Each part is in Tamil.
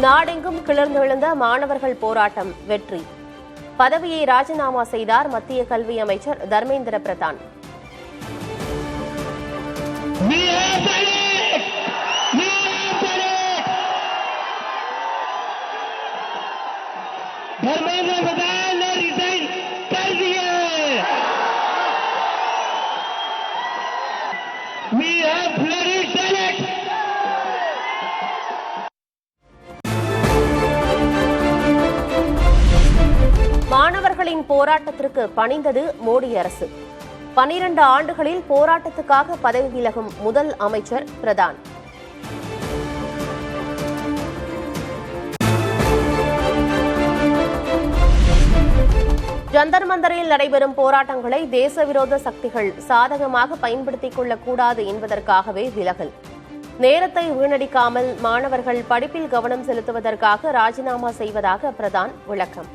நாடெங்கும் கிளர்ந்தெழுந்த மாணவர்கள் போராட்டம் வெற்றி. பதவியை ராஜினாமா செய்தார் மத்திய கல்வி அமைச்சர் தர்மேந்திர பிரதான். धर्मेंद्र प्रधान ने रिजाइन कर दिया। We have bloody Senate. மாணவர்களின் போராட்டத்திற்கு பணிந்தது மோடி அரசு. 12 ஆண்டுகளில் போராட்டத்துக்காக பதவி விலகும் முதல் அமைச்சர் பிரதான். ஜந்தர் மந்தரில் நடைபெறும் போராட்டங்களை தேசவிரோத சக்திகள் சாதகமாக பயன்படுத்திக் கொள்ளக்கூடாது என்பதற்காகவே விலகல். நேரத்தை வீணடிக்காமல் மாணவர்கள் படிப்பில் கவனம் செலுத்துவதற்காக ராஜினாமா செய்வதாக பிரதான் விளக்கம்.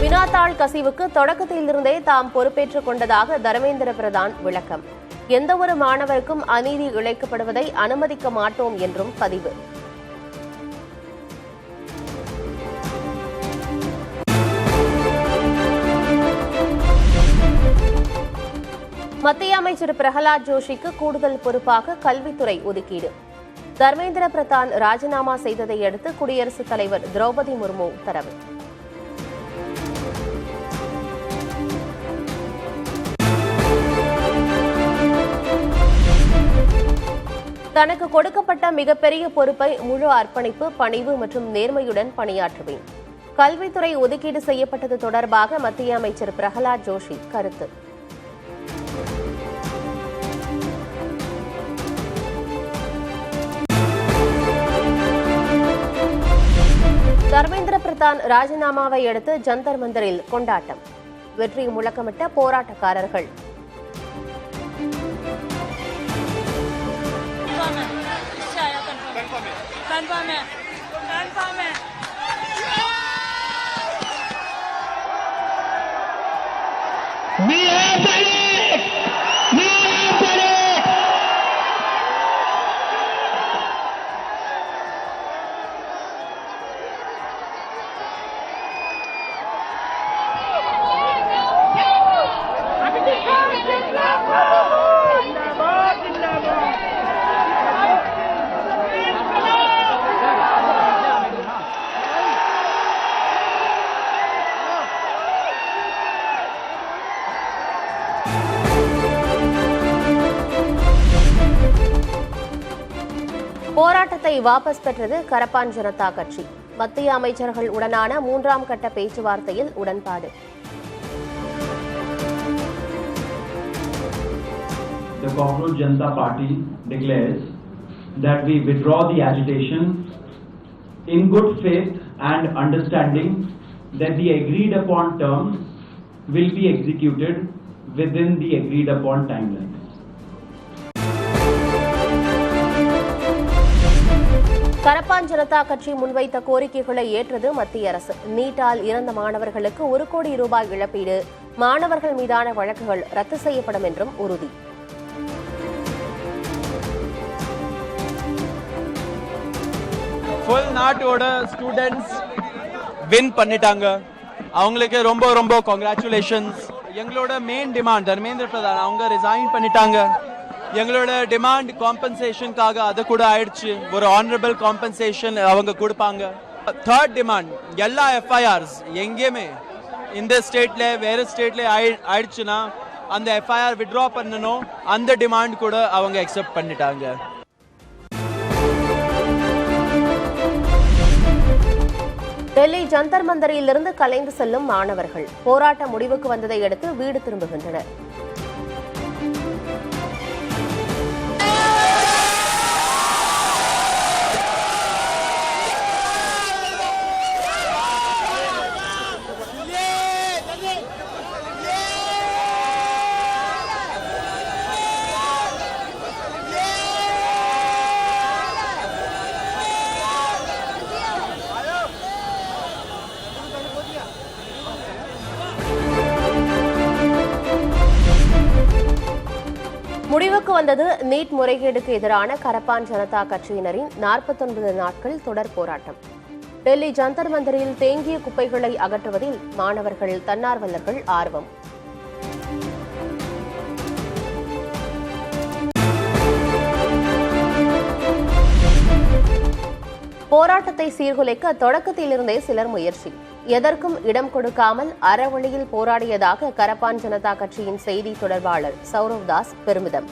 வினாத்தாள் கசிவுக்கு தொடக்கத்திலிருந்தே தாம் பொறுப்பேற்றுக் கொண்டதாக தர்மேந்திர பிரதான் விளக்கம். எந்தவொரு மாணவருக்கும் அநீதி இழைக்கப்படுவதை அனுமதிக்க மாட்டோம் என்றும் பதிவு. மத்திய அமைச்சர் பிரகலாத் ஜோஷிக்கு கூடுதல் பொறுப்பாக கல்வித்துறை ஒதுக்கீடு. தர்மேந்திர பிரதான் ராஜினாமா செய்ததை அடுத்து குடியரசுத் தலைவர் திரௌபதி முர்மு உத்தரவு. தனக்கு கொடுக்கப்பட்ட மிகப்பெரிய பொறுப்பை முழு அர்ப்பணிப்பு, பணிவு மற்றும் நேர்மையுடன் பணியாற்றுவேன். கல்வித்துறை ஒதுக்கீடு செய்யப்பட்டது தொடர்பாக மத்திய அமைச்சர் பிரகலாத் ஜோஷி கருத்து. தர்மேந்திர பிரதான் ராஜினாமாவை அடுத்து ஜந்தர் மந்தரில் கொண்டாட்டம். வெற்றி முழக்கமிட்ட போராட்டக்காரர்கள். போராட்டத்தை வாபஸ் பெற்றது கரப்பான் ஜனதா கட்சி. மத்திய அமைச்சர்கள் உடனான 3ஆம் கட்ட பேச்சுவார்த்தையில் உடன்பாடு. The Cockroach Janata Party declares that we withdraw the agitation in good faith and understanding that the agreed upon terms will be executed within the agreed upon timelines. கரப்பான் ஜனதா கட்சி முன்வைத்த கோரிக்கைகளை ஏற்றது மத்திய அரசு. நீட்டால் இறந்த மாணவர்களுக்கு 1 கோடி ரூபாய் இழப்பீடு, மாணவர்கள் மீதான வழக்குகள் ரத்து செய்யப்படும் என்றும் உறுதி. ஃபுல் நாட்டோட ஸ்டூடெண்ட்ஸ் வின் பண்ணிட்டாங்க. அவங்களுக்கு ரொம்ப ரொம்ப கங்க்ராச்சுலேஷன்ஸ். எங்களோட மெயின் டிமாண்ட் தர்மேந்திர பிரதான் அவங்க ரிசைன் பண்ணிட்டாங்க. எங்களோட டிமாண்ட் காம்பன்சேஷனுக்காக அது கூட ஆயிடுச்சு. ஒரு ஆனரபிள் காம்பன்சேஷன் அவங்க கொடுப்பாங்க. 3rd டிமாண்ட் எல்லா எஃப்ஐஆர்ஸ் எங்கேயுமே இந்த ஸ்டேட்ல வேற ஸ்டேட்ல ஆயிடுச்சுன்னா அந்த எஃப்ஐஆர் வித்ட்ரா பண்ணணும். அந்த டிமாண்ட் கூட அவங்க அக்செப்ட் பண்ணிட்டாங்க. டெல்லி ஜந்தர் மந்தரிலிருந்து கலைந்து செல்லும் மாணவர்கள் போராட்ட முடிவுக்கு வந்ததை அடுத்து வீடு திரும்புகின்றனர். வந்தது நீட் முறைகேடுக்கு எதிரான கரப்பான் ஜனதா கட்சியினரின் 49 நாட்கள் தொடர் போராட்டம். டெல்லி ஜந்தர் மந்தரில் தேங்கிய குப்பைகளை அகற்றுவதில் மாணவர்கள், தன்னார்வலர்கள் ஆர்வம். போராட்டத்தை சீர்குலைக்க தொடக்கத்திலிருந்தே சிலர் முயற்சி. எதற்கும் இடம் கொடுக்காமல் அறவழியில் போராடியதாக கரப்பான் ஜனதா கட்சியின் செய்தி தொடர்பாளர் சௌரவ் தாஸ் பெருமிதம்.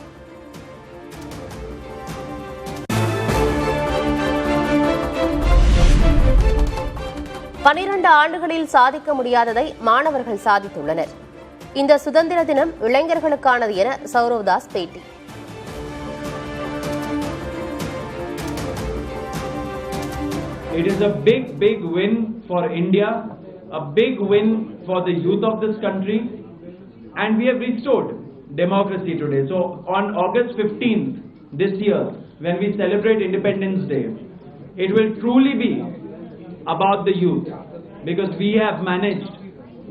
பனிரண்டு ஆண்டுகளில் சாதிக்க முடியாததை மாணவர்கள் சாதித்துள்ளனர். இந்த சுதந்திர தினம் இளைஞர்களுக்கானது என சௌரவ் தாஸ் பேட்டி. It is a big win for India, a big win for the youth of this country, and we have restored democracy today. So on August 15th this year, when we celebrate Independence Day, it will truly be about the youth, because we have managed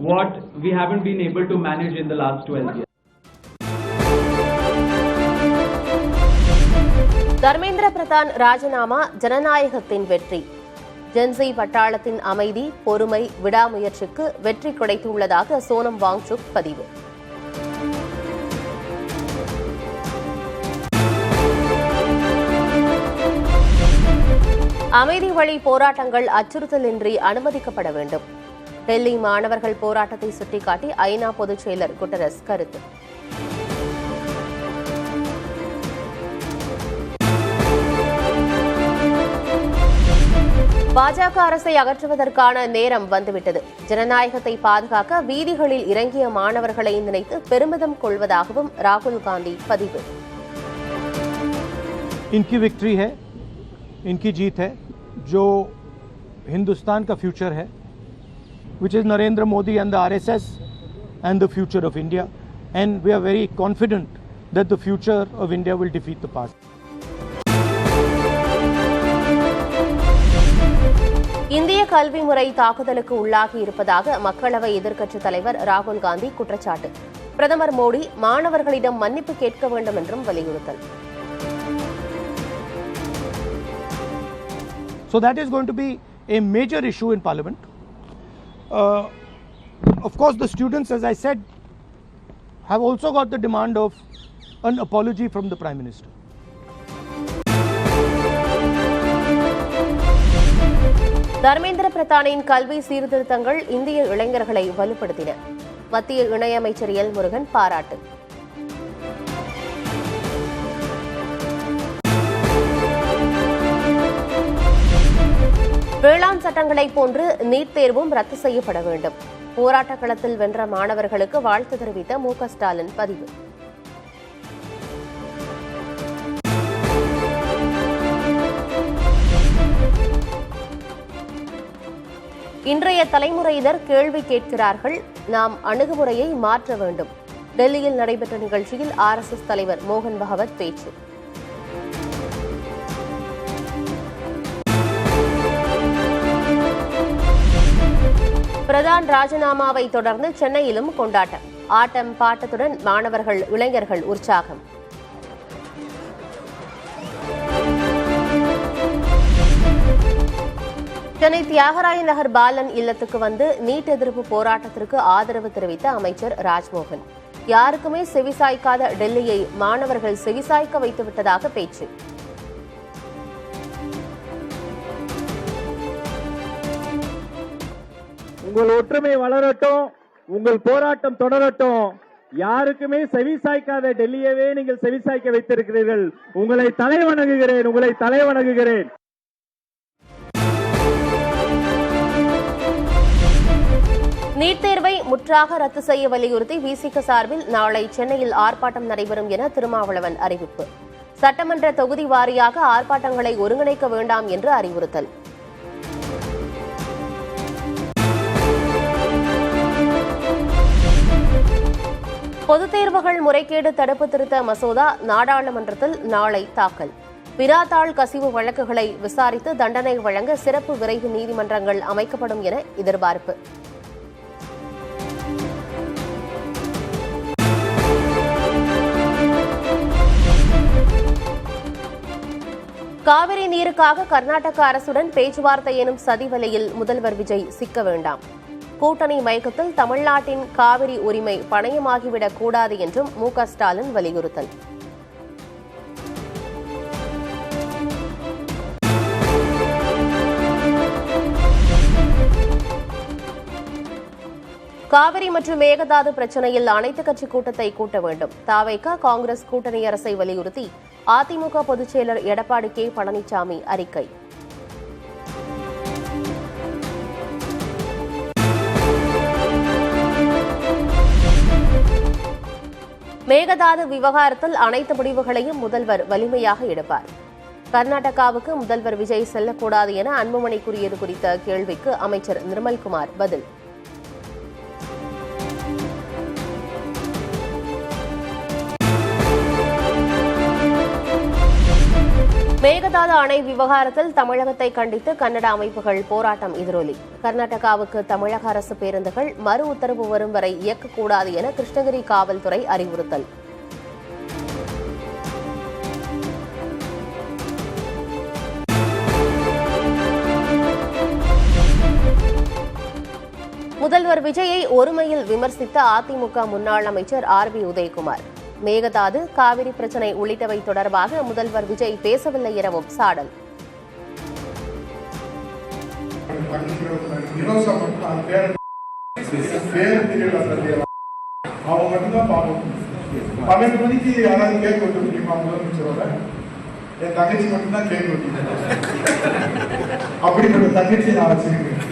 what we haven't been able to manage in the last 12 years. Dharmendra Pradhan ராஜினாமா ஜனநாயகத்தின் வெற்றி. ஜென்சி பட்டாளத்தின் அமைதி, பொறுமை, விடாமுயற்சிக்கு வெற்றி கிடைத்துள்ளதாக சோனம் வாங்சுக் பதிவு. அமைதி வழி போராட்டங்கள் அச்சுறுத்தலின்றி அனுமதிக்கப்பட வேண்டும். டெல்லி மாணவர்கள் போராட்டத்தை சுட்டிக்காட்டி ஐநா பொதுச் செயலர் குட்டரஸ் கருத்து. பாஜக அரசை அகற்றுவதற்கான நேரம் வந்துவிட்டது. ஜனநாயகத்தை பாதுகாக்க வீதிகளில் இறங்கிய மாணவர்களை நினைத்து பெருமிதம் கொள்வதாகவும் ராகுல் காந்தி பதிவு. इनकी विक्ट्री है, इनकी जीत है, जो हिंदुस्तान का फ्यूचर है, which is Narendra Modi and the RSS and the future of India, and we are very confident that the future of India will defeat the past. இந்திய கல்வி முறை தாக்குதலுக்கு உள்ளாகி இருப்பதாக மக்களவை எதிர்க்கட்சித் தலைவர் ராகுல் காந்தி குற்றச்சாட்டு. பிரதமர் மோடி மாணவர்களிடம் மன்னிப்பு கேட்க வேண்டும் என்றும் வலியுறுத்தல். So that is going to be a major issue in Parliament. Of course, the students, as I said, have also got the demand of an apology from the Prime Minister. Dharmendra பிரதானின் கல்வி சீர்திருத்தங்கள் இந்திய இளைஞர்களை வலுப்படுத்தின. மத்திய இணையமைச்சர் எல் முருகன் பாராட்டு. வேளாண் சட்டங்களைப் போன்று நீட் தேர்வும் ரத்து செய்யப்பட வேண்டும். போராட்ட களத்தில் வென்ற மாணவர்களுக்கு வாழ்த்து தெரிவித்த மு.க. ஸ்டாலின் பதிவு. இன்றைய தலைமுறையினர் கேள்வி கேட்கிறார்கள், நாம் அணுகுமுறையை மாற்ற வேண்டும். டெல்லியில் நடைபெற்ற நிகழ்ச்சியில் RSS தலைவர் மோகன் பகவத் பேச்சு. பிரதான் ராஜினாமாவை தொடர்ந்து சென்னையிலும் கொண்டாட்டம். ஆட்டம் பாட்டத்துடன் மாணவர்கள், இளைஞர்கள் உற்சாகம். சென்னை தியாகராய நகர் பாலன் இல்லத்துக்கு வந்து நீட் எதிர்ப்பு போராட்டத்திற்கு ஆதரவு தெரிவித்த அமைச்சர் ராஜ்மோகன். யாருக்குமே செவிசாய்க்காத டெல்லியை மாணவர்கள் செவிசாய்க்க வைத்துவிட்டதாக பேச்சு. உங்கள் ஒற்றுமை வளரட்டும், உங்கள் போராட்டம் தொடரட்டும். யாருக்குமே செவிசாய்க்காத டெல்லியவே நீங்கள் செவிசாய்க்க வைத்திருக்கிறீர்கள். உங்களை தலைவணங்குகிறேன், உங்களை தலைவணங்குகிறேன். நீட் தேர்வை முற்றாக ரத்து செய்ய வலியுறுத்தி விசிக சார்பில் நாளை சென்னையில் ஆர்ப்பாட்டம் நடைபெறும் என திருமாவளவன் அறிவிப்பு. சட்டமன்ற தொகுதி வாரியாக ஆர்ப்பாட்டங்களை ஒருங்கிணைக்க வேண்டாம் என்று அறிவுறுத்தல். பொதுத் தேர்வுகள் முறைகேடு தடுப்பு திருத்த மசோதா நாடாளுமன்றத்தில் நாளை தாக்கல். வினாத்தாள் கசிவு வழக்குகளை விசாரித்து தண்டனை வழங்க சிறப்பு விரைவு நீதிமன்றங்கள் அமைக்கப்படும் என எதிர்பார்ப்பு. காவிரி நீருக்காக கர்நாடக அரசுடன் பேச்சுவார்த்தை எனும் சதிவலையில் முதல்வர் விஜய் சிக்க வேண்டாம். கூட்டணி மயக்கத்தில் தமிழ்நாட்டின் காவிரி உரிமை பணயமாகிவிடக் கூடாது என்றும் மு.க. ஸ்டாலின் வலியுறுத்தல். காவிரி மற்றும் மேகதாது பிரச்சினையில் அனைத்துக் கட்சி கூட்டத்தை கூட்ட வேண்டும். தவேக காங்கிரஸ் கூட்டணி அரசை வலியுறுத்தி அதிமுக பொதுச் செயலர் எடப்பாடி கே. பழனிசாமி அறிக்கை. மேகதாது விவகாரத்தில் அனைத்து முடிவுகளையும் முதல்வர் வலிமையாக எடுப்பார். கர்நாடகாவுக்கு முதல்வர் விஜய் செல்லக்கூடாது என அன்புமணி கூறியது குறித்த கேள்விக்கு அமைச்சர் நிர்மல்குமார் பதில். மேகதாது அணை விவகாரத்தில் தமிழகத்தை கண்டித்து கன்னட அமைப்புகள் போராட்டம் எதிரொலி. கர்நாடகாவுக்கு தமிழக அரசு பேருந்துகள் மறு உத்தரவு வரும் வரை இயக்கக்கூடாது என கிருஷ்ணகிரி காவல்துறை அறிவுறுத்தல். முதல்வர் விஜயை ஒருமையில் விமர்சித்த அதிமுக முன்னாள் அமைச்சர் ஆர்.பி. உதயகுமார். மேகதாது, காவிரி பிரச்சினை உள்ளிட்டவை தொடர்பாக முதல்வர் விஜய் பேசவில்லை எனவும் சாடல். அவங்க மட்டும்தான் பார்க்கணும். 12 மணிக்கு யாராவது கேக் வெட்ட முடியுமா முதலமைச்சரோட? என் தங்கச்சி மட்டும்தான் கேக் வெட்டினேன். அப்படிப்பட்ட தங்கச்சி நான் வச்சிருக்கேன்.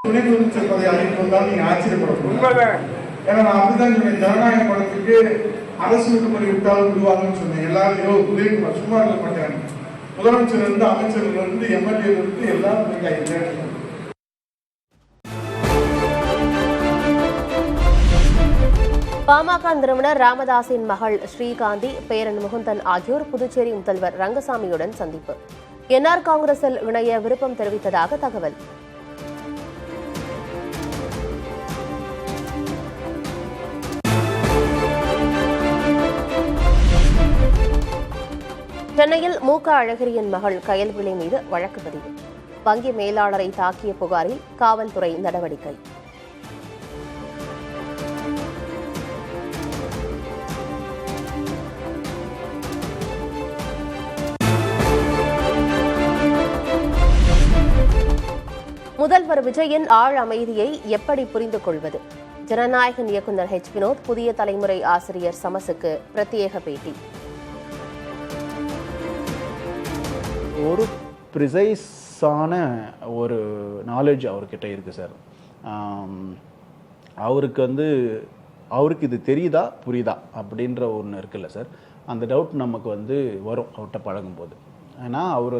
துணை முதலமைச்சர் பதவி அழைப்பு வந்தாலும் நீங்க ஆச்சரியப்படக்கூடாது. ஏன்னா நான் அப்படிதான் சொன்னேன், ஜனநாயக படத்துக்கு அரசு விடுமுறை விட்டாலும் விடுவாங்கன்னு சொன்னேன். எல்லாரும் உதயகுமார் சும்மா இருக்க மாட்டாங்க. முதலமைச்சர் இருந்து அமைச்சர்கள் இருந்து எம்எல்ஏ இருந்து எல்லாரும் போயிட்டாங்க. பாமக நிறுவனர் ராமதாஸின் மகள் ஸ்ரீகாந்தி, பேரன் முகுந்தன் ஆகியோர் புதுச்சேரி முதல்வர் ரங்கசாமியுடன் சந்திப்பு. என்ஆர் காங்கிரஸில் இணைய விருப்பம் தெரிவித்ததாக தகவல். சென்னையில் மு.க. அழகிரியின் மகள் கயல்விழி மீது வழக்கு பதிவு. வங்கி மேலாளரை தாக்கிய புகாரில் காவல்துறை நடவடிக்கை. முதல்வர் விஜயின் ஆழ் அமைதியை எப்படி புரிந்து கொள்வது? ஜனநாயகன் இயக்குநர் வினோத் புதிய தலைமுறை ஆசிரியர் சமசுக்கு பிரத்யேக பேட்டி. ஒரு ப்ரிசைஸான ஒரு நாலேஜ் அவர்கிட்ட இருக்குது சார். அவருக்கு இது தெரியுதா புரியுதா அப்படின்ற ஒன்று இருக்குல்ல சார், அந்த டவுட் நமக்கு வரும் அவர்கிட்ட பழகும்போது. ஏன்னா அவர்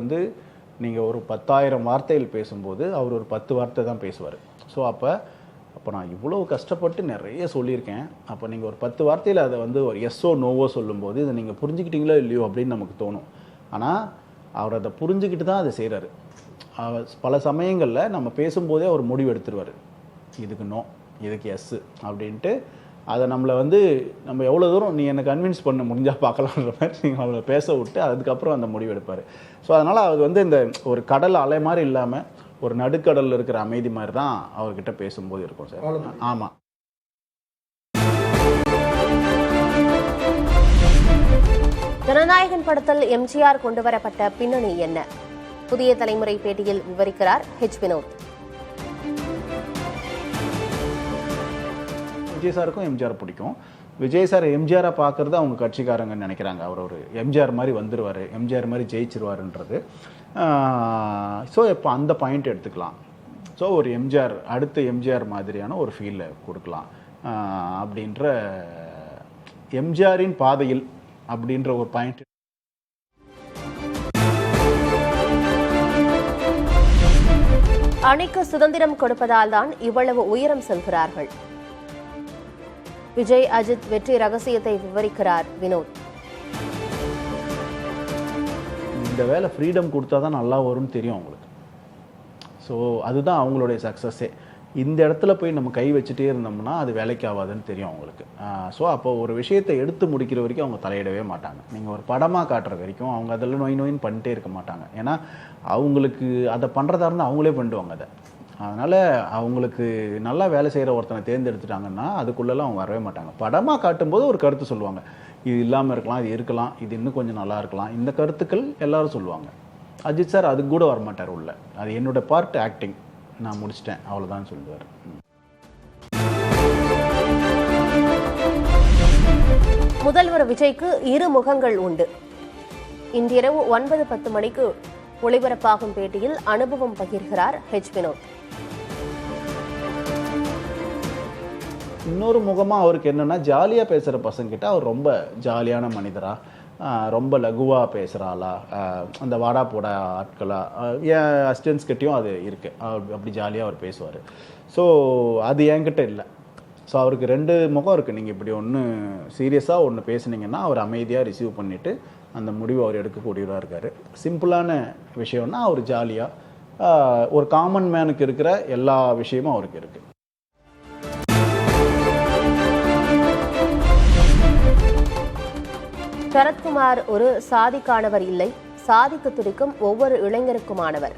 நீங்கள் ஒரு 10,000 வார்த்தைகள் பேசும்போது அவர் ஒரு 10 வார்த்தை தான் பேசுவார். ஸோ அப்போ நான் இவ்வளோ கஷ்டப்பட்டு நிறைய சொல்லியிருக்கேன். அப்போ நீங்கள் ஒரு 10 வார்த்தையில் அதை ஒரு எஸ்ஸோ நோவோ சொல்லும்போது இதை நீங்கள் புரிஞ்சுக்கிட்டீங்களோ இல்லையோ அப்படின்னு நமக்கு தோணும். ஆனால் அவர் அதை புரிஞ்சுக்கிட்டு தான் அதை செய்கிறாரு. பல சமயங்களில் நம்ம பேசும்போதே அவர் முடிவு எடுத்துருவார், இதுக்கு நோ, இதுக்கு எஸ்ஸு அப்படின்ட்டு. அதை நம்மளை நம்ம எவ்வளோ தூரம் நீ என்னை கன்வின்ஸ் பண்ண முடிஞ்சால் பார்க்கலான்ற மாதிரி நீங்கள் அவளை பேச விட்டு அதுக்கப்புறம் அந்த முடிவு எடுப்பார். ஸோ அதனால் அவர் இந்த ஒரு கடல் அலை மாதிரி இல்லாமல் ஒரு நடுக்கடலில் இருக்கிற அமைதி மாதிரி தான் அவர்கிட்ட பேசும்போது இருக்கும் சார். ஆமாம். ஜனநாயகன் படத்தில் எம்ஜிஆர் கொண்டுவரப்பட்ட பின்னணி என்ன? புதிய தலைமுறை பேட்டியில் விவரிக்கிறார் வினோத். விஜய் சாருக்கும் எம்ஜிஆர் பிடிக்கும். விஜய் சார் எம்ஜிஆரை பார்க்குறது அவங்க கட்சிக்காரங்கன்னு நினைக்கிறாங்க. அவர் ஒரு எம்ஜிஆர் மாதிரி வந்துடுவார், எம்ஜிஆர் மாதிரி ஜெயிச்சிருவாருன்றது. ஸோ இப்போ அந்த பாயிண்ட் எடுத்துக்கலாம். ஸோ ஒரு எம்ஜிஆர், அடுத்த எம்ஜிஆர் மாதிரியான ஒரு ஃபீலை கொடுக்கலாம் அப்படின்ற எம்ஜிஆரின் பாதையில் அப்படின்ற ஒரு பாயிண்ட். அணிக்கு சுதந்திரம் கொடுப்பதால் தான் இவ்வளவு உயரம் செல்கிறார்கள். விஜய் அஜித் வெற்றி ரகசியத்தை விவரிக்கிறார் வினோத். இந்த வேலை ஃப்ரீடம் கொடுத்தா தான் நல்லா வரும்னு தெரியும் அவங்களுக்கு. ஸோ அதுதான் அவங்களுடைய சக்ஸஸே. இந்த இடத்துல போய் நம்ம கை வச்சுட்டே இருந்தோம்னா அது வேலைக்கு ஆகாதுன்னு தெரியும் அவங்களுக்கு. ஸோ அப்போ ஒரு விஷயத்தை எடுத்து முடிக்கிற வரைக்கும் அவங்க தலையிடவே மாட்டாங்க. நீங்கள் ஒரு படமாக காட்டுற வரைக்கும் அவங்க அதில் நோயின்னு பண்ணிட்டே இருக்க மாட்டாங்க. ஏன்னா அவங்களுக்கு அதை பண்ணுறதா இருந்தால் அவங்களே பண்ணுவாங்க அதை. அதனால் அவங்களுக்கு நல்லா வேலை செய்கிற ஒருத்தனை தேர்ந்தெடுத்துட்டாங்கன்னா அதுக்குள்ளெல்லாம் அவங்க வரவே மாட்டாங்க. படமாக காட்டும்போது ஒரு கருத்து சொல்லுவாங்க, இது இல்லாமல் இருக்கலாம், இது இருக்கலாம், இது இன்னும் கொஞ்சம் நல்லா இருக்கலாம், இந்த கருத்துக்கள் எல்லாரும் சொல்லுவாங்க. அஜித் சார் அது கூட வரமாட்டார் உள்ள. அது என்னோட பார்ட் ஆக்டிங், நான் முடிச்சிட்டேன் அவ்வளோதான் சொல்லுவார். முதல்வர் விஜய்க்கு இரு முகங்கள் உண்டு. இன்றிரவு 9:10 மணிக்கு ஒளிபரப்பாகும் பேட்டியில் அனுபவம் பகிர்கிறார் வினோத். இன்னொரு முகமாக அவருக்கு என்னென்னா, ஜாலியாக பேசுகிற பசங்கிட்ட அவர் ரொம்ப ஜாலியான மனிதரா, ரொம்ப லகுவாக பேசுகிறாளா, அந்த வாடா போட ஆட்களா, என் அசிஸ்டன்ஸ்கிட்டையும் அது இருக்குது. அப்படி ஜாலியாக அவர் பேசுவார். ஸோ அது என்கிட்ட இல்லை. ஸோ அவருக்கு 2 முகம் இருக்குது. நீங்கள் இப்படி ஒன்று சீரியஸாக ஒன்று பேசுனீங்கன்னா அவர் அமைதியாக ரிசீவ் பண்ணிவிட்டு அந்த முடிவு அவர் எடுக்கக்கூடியவராக இருக்கார். சிம்பிளான விஷயம்னா அவர் ஜாலியாக ஒரு காமன் மேனுக்கு இருக்கிற எல்லா விஷயமும் அவருக்கு இருக்குது. சரத்குமார் ஒரு சாதிக்கானவர் இல்லை, சாதிக்கு துடிக்கும் ஒவ்வொரு இளைஞருக்குமானவர்.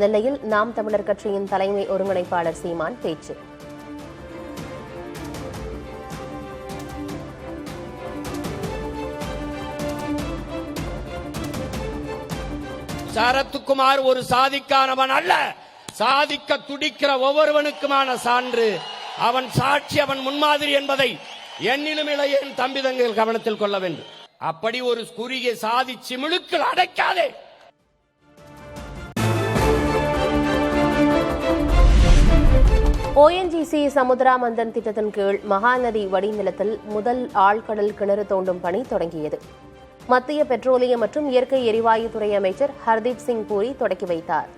நெல்லையில் நாம் தமிழர் கட்சியின் தலைமை ஒருங்கிணைப்பாளர் சீமான் பேச்சு. சரத்குமார் ஒரு சாதிக்கானவன் அல்ல, சாதிக்க துடிக்கிற ஒவ்வொருவனுக்குமான சான்று, அவன் சாட்சி, அவன் முன்மாதிரி என்பதை என்னிலும் இளைய தம்பி தங்கைகள் கவனத்தில் கொள்ள வேண்டும். அப்படி ஒரு குறுகிய சாதி சிமிழுக்கள் அடைக்காதே. ONGC சமுத்ரா மந்தன் திட்டத்தின் கீழ் மகாநதி வடிநிலத்தில் முதல் ஆழ்கடல் கிணறு தோண்டும் பணி தொடங்கியது. மத்திய பெட்ரோலியம் மற்றும் இயற்கை எரிவாயு துறை அமைச்சர் ஹர்தீப் சிங் பூரி தொடக்கி வைத்தார்.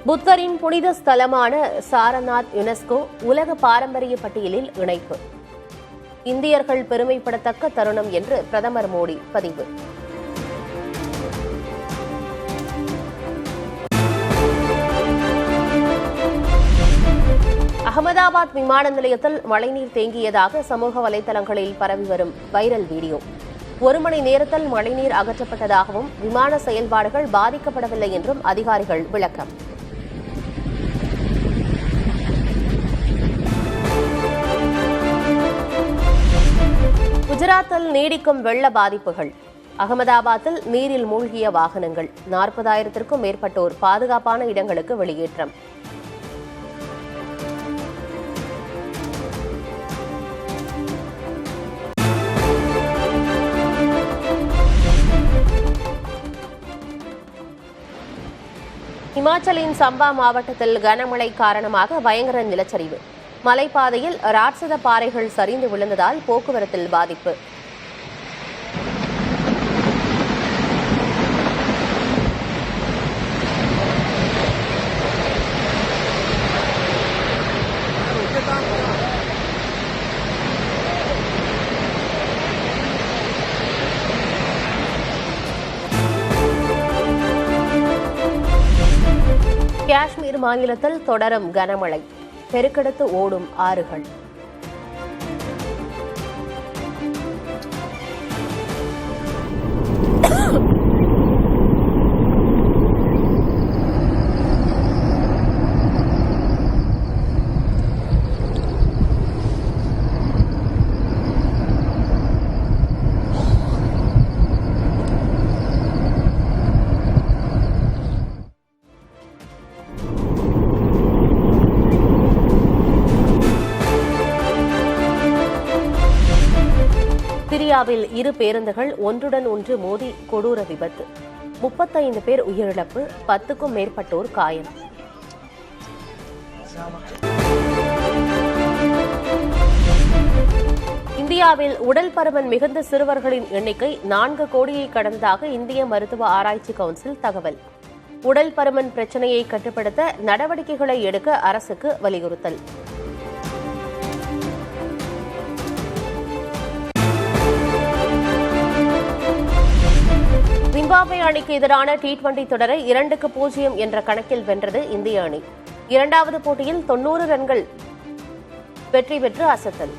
புத்தரின் புனித ஸ்தலமான சாரநாத் யுனெஸ்கோ உலக பாரம்பரிய பட்டியலில் இணைப்பு. இந்தியர்கள் பெருமைப்படத்தக்க தருணம் என்று பிரதமர் மோடி பதிவு. அகமதாபாத் விமான நிலையத்தில் மழைநீர் தேங்கியதாக சமூக வலைதளங்களில் பரவி வரும் வைரல் வீடியோ. 1 மணி நேரத்தில் மழைநீர் அகற்றப்பட்டதாகவும் விமான செயல்பாடுகள் பாதிக்கப்படவில்லை என்றும் அதிகாரிகள் விளக்கம். குஜராத்தில் நீடிக்கும் வெள்ள பாதிப்புகள். அகமதாபாத்தில் நீரில் மூழ்கிய வாகனங்கள். 40,000க்கும் மேற்பட்டோர் பாதுகாப்பான இடங்களுக்கு வெளியேற்றம். இமாச்சலின் சம்பா மாவட்டத்தில் கனமழை காரணமாக பயங்கர நிலச்சரிவு. மலைப்பாதையில் ராட்சத பாறைகள் சரிந்து விழுந்ததால் போக்குவரத்தில் பாதிப்பு. காஷ்மீர் மாநிலத்தில் தொடரும் கனமழை. பெருக்கெடுத்து ஓடும் ஆறுகள். சிரியாவில் 2 பேருந்துகள் ஒன்றுடன் ஒன்று மோதி கொடூர விபத்து. 35 பேர் உயிரிழப்பு, 10க்கும் மேற்பட்டோர் காயம். இந்தியாவில் உடல் பருமன் மிகுந்த சிறுவர்களின் எண்ணிக்கை 4 கோடியை கடந்ததாக இந்திய மருத்துவ ஆராய்ச்சி கவுன்சில் தகவல். உடல் பருமன் பிரச்சினையை கட்டுப்படுத்த நடவடிக்கைகளை எடுக்க அரசுக்கு வலியுறுத்தல். ஜிம்பாப்வே அணிக்கு எதிரான T20 தொடரை 2-0 என்ற கணக்கில் வென்றது இந்திய அணி. இரண்டாவது போட்டியில் 90 ரன்கள் வெற்றி பெற்று அசத்தல்.